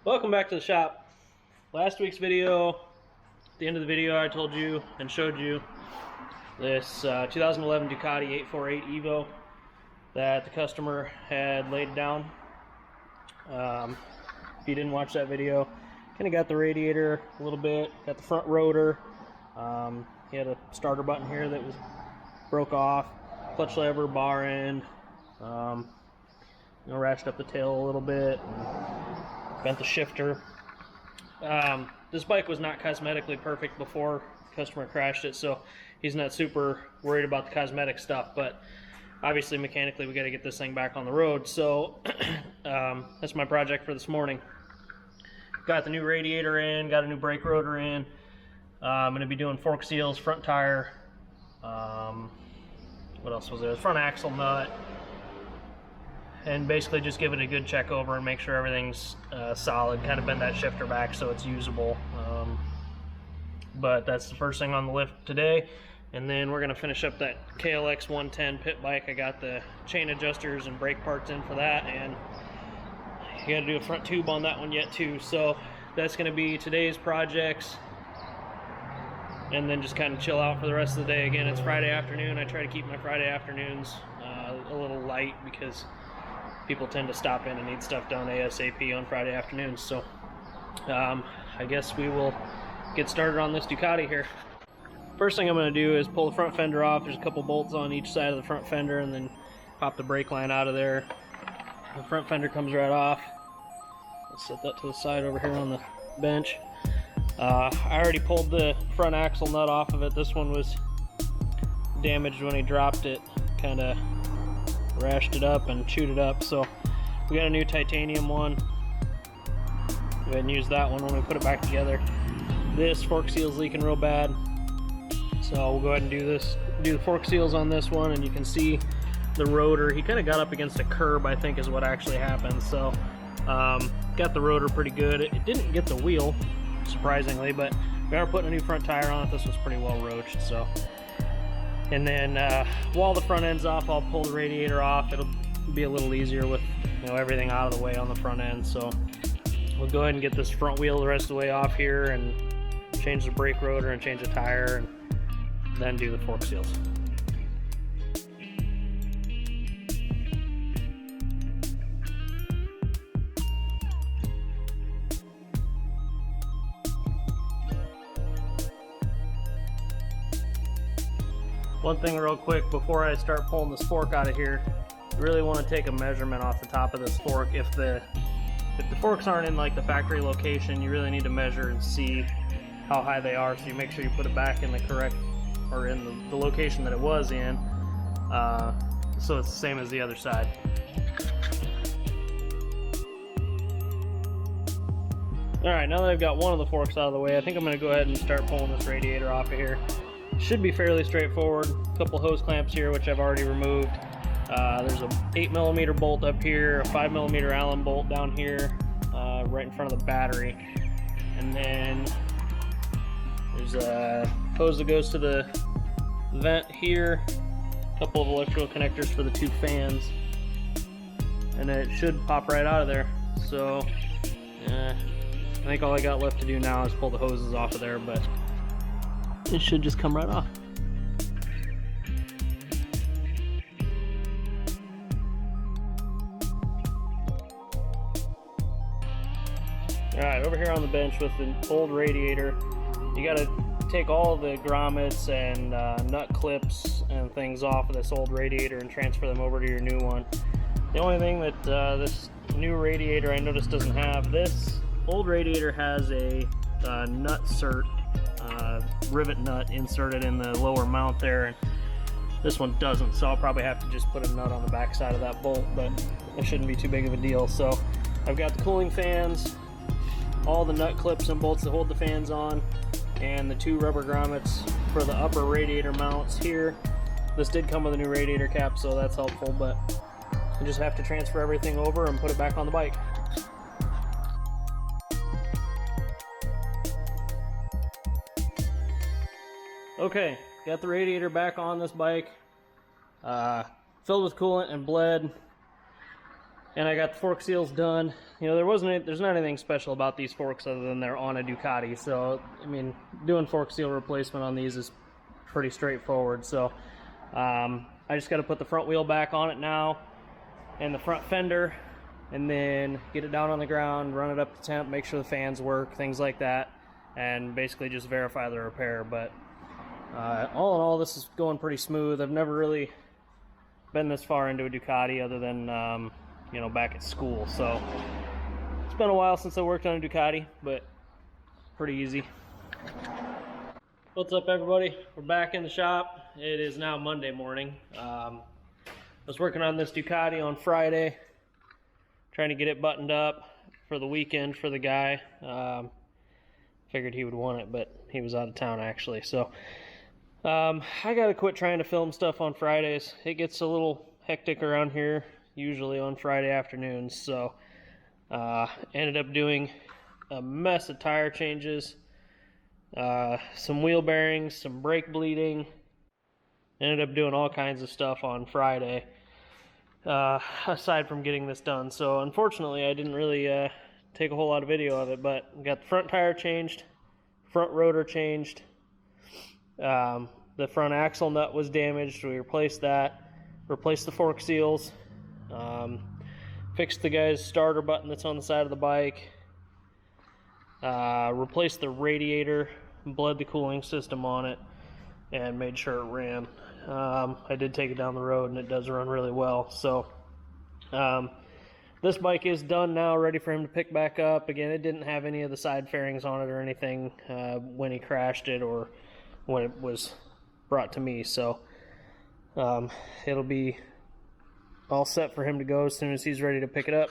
Welcome back to the shop. Last week's video, at the end of the video, I told you and showed you this 2011 Ducati 848 Evo that the customer had laid down. If you didn't watch that video, kind of got the radiator a little bit, got the front rotor. He had a starter button here that was broke off, clutch lever, bar end, ratchet up the tail a little bit, and bent the shifter. This bike was not cosmetically perfect before the customer crashed it, so he's not super worried about the cosmetic stuff, but obviously mechanically we got to get this thing back on the road. So that's my project for this morning. Got the new radiator in, got a new brake rotor in. I'm going to be doing fork seals, front tire, what else was there? Front axle nut, and basically just give it a good check over and make sure everything's solid, kind of bend that shifter back so it's usable. But that's the first thing on the lift today. And then we're gonna finish up that KLX 110 pit bike. I got the chain adjusters and brake parts in for that, and you gotta do a front tube on that one yet too. So that's gonna be today's projects, and then just kind of chill out for the rest of the day. Again, it's Friday afternoon. I try to keep my Friday afternoons a little light because people tend to stop in and need stuff done ASAP on Friday afternoons. So I guess we will get started on this Ducati here. First thing I'm going to do is pull the front fender off. There's a couple bolts on each side of the front fender, and then pop the brake line out of there. The front fender comes right off. Let's set that to the side over here on the bench. I already pulled the front axle nut off of it. This one was damaged when he dropped it, kind of rashed it up and chewed it up, so we got a new titanium one. Go ahead and use that one when we put it back together. This fork seal's leaking real bad, so we'll go ahead and do the fork seals on this one, and you can see the rotor. He kind of got up against a curb, I think is what actually happened. So got the rotor pretty good. It didn't get the wheel, surprisingly, but we are putting a new front tire on it. This was pretty well roached. So, and then while the front end's off, I'll pull the radiator off. It'll be a little easier with everything out of the way on the front end. So we'll go ahead and get this front wheel the rest of the way off here, and change the brake rotor and change the tire, and then do the fork seals. One thing real quick before I start pulling this fork out of here, you really want to take a measurement off the top of this fork. If the forks aren't in like the factory location, you really need to measure and see how high they are, so you make sure you put it back in the correct, or in the location that it was in, so it's the same as the other side. Alright, now that I've got one of the forks out of the way, I think I'm going to go ahead and start pulling this radiator off of here. Should be fairly straightforward. A couple hose clamps here, which I've already removed. There's a 8mm bolt up here, a 5mm Allen bolt down here, right in front of the battery. And then there's a hose that goes to the vent here, a couple of electrical connectors for the two fans, and it should pop right out of there. So I think all I got left to do now is pull the hoses off of there, but it should just come right off. Alright, over here on the bench with the old radiator, you gotta take all the grommets and nut clips and things off of this old radiator and transfer them over to your new one. The only thing that this new radiator I noticed doesn't have, this old radiator has a nut cert, rivet nut inserted in the lower mount there, and this one doesn't, so I'll probably have to just put a nut on the back side of that bolt, but it shouldn't be too big of a deal. So I've got the cooling fans, all the nut clips and bolts that hold the fans on, and the two rubber grommets for the upper radiator mounts here. This did come with a new radiator cap, so that's helpful, but you just have to transfer everything over and put it back on the bike. Okay, got the radiator back on this bike, filled with coolant and bled. and I got the fork seals done. You know, there's not anything special about these forks other than they're on a Ducati. So, I mean, doing fork seal replacement on these is pretty straightforward. So, I just got to put the front wheel back on it now, and the front fender, and then get it down on the ground, run it up to temp, make sure the fans work, things like that, and basically just verify the repair. But all in all, this is going pretty smooth. I've never really been this far into a Ducati other than you know, back at school. So it's been a while since I worked on a Ducati, but pretty easy. What's up, everybody? We're back in the shop. It is now Monday morning. I was working on this Ducati on Friday, trying to get it buttoned up for the weekend for the guy. Figured he would want it, but he was out of town actually. So I gotta quit trying to film stuff on Fridays. It gets a little hectic around here, usually on Friday afternoons. So ended up doing a mess of tire changes, some wheel bearings, some brake bleeding. Ended up doing all kinds of stuff on Friday, aside from getting this done. So unfortunately, I didn't really take a whole lot of video of it, but got the front tire changed, front rotor changed. The front axle nut was damaged. We replaced that, replaced the fork seals, fixed the guy's starter button that's on the side of the bike, replaced the radiator, bled the cooling system on it, and made sure it ran. I did take it down the road, and it does run really well. So this bike is done now, ready for him to pick back up. Again, it didn't have any of the side fairings on it or anything when he crashed it or when it was brought to me. So it'll be all set for him to go as soon as he's ready to pick it up.